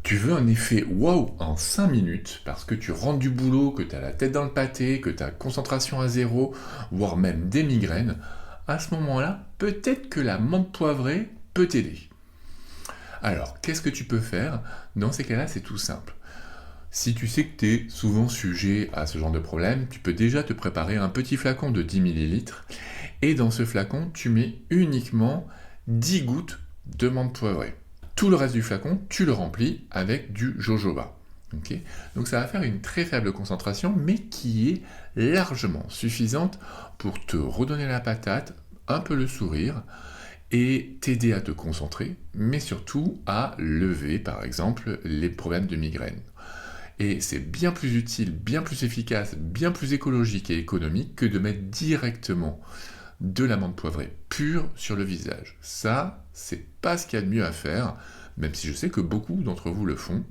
Tu veux un effet waouh en 5 minutes parce que tu rentres du boulot, que tu as la tête dans le pâté, que ta concentration à zéro, voire même des migraines. À ce moment-là, peut-être que la menthe poivrée peut t'aider. Alors, qu'est-ce que tu peux faire? Dans ces cas-là, c'est tout simple. Si tu sais que tu es souvent sujet à ce genre de problème, tu peux déjà te préparer un petit flacon de 10 millilitres et dans ce flacon, tu mets uniquement 10 gouttes de menthe poivrée. Tout le reste du flacon, tu le remplis avec du jojoba. Okay. Donc ça va faire une très faible concentration, mais qui est largement suffisante pour te redonner la patate, un peu le sourire, et t'aider à te concentrer, mais surtout à lever, par exemple, les problèmes de migraine. Et c'est bien plus utile, bien plus efficace, bien plus écologique et économique que de mettre directement de la menthe poivrée pure sur le visage. Ça, c'est pas ce qu'il y a de mieux à faire, même si je sais que beaucoup d'entre vous le font.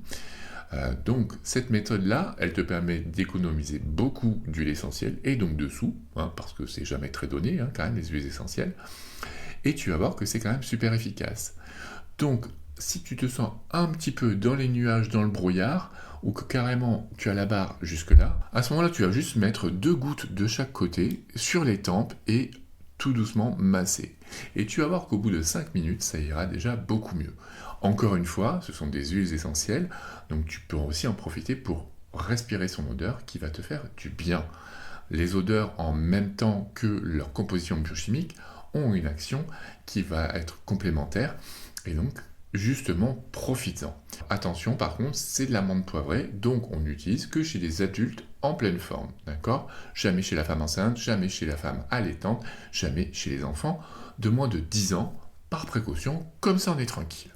Donc cette méthode-là, elle te permet d'économiser beaucoup d'huile essentielle et donc de sous, parce que c'est jamais très donné quand même les huiles essentielles, et tu vas voir que c'est quand même super efficace. Donc si tu te sens un petit peu dans les nuages, dans le brouillard, ou que carrément tu as la barre jusque-là, à ce moment-là tu vas juste mettre 2 gouttes de chaque côté sur les tempes et tout doucement masser. Et tu vas voir qu'au bout de 5 minutes, ça ira déjà beaucoup mieux. Encore une fois, ce sont des huiles essentielles, donc tu peux aussi en profiter pour respirer son odeur qui va te faire du bien. Les odeurs, en même temps que leur composition biochimique, ont une action qui va être complémentaire et donc justement profitant. Attention par contre, c'est de la menthe poivrée, donc on n'utilise que chez les adultes en pleine forme, d'accord? Jamais chez la femme enceinte, jamais chez la femme allaitante, jamais chez les enfants de moins de 10 ans, par précaution, comme ça on est tranquille.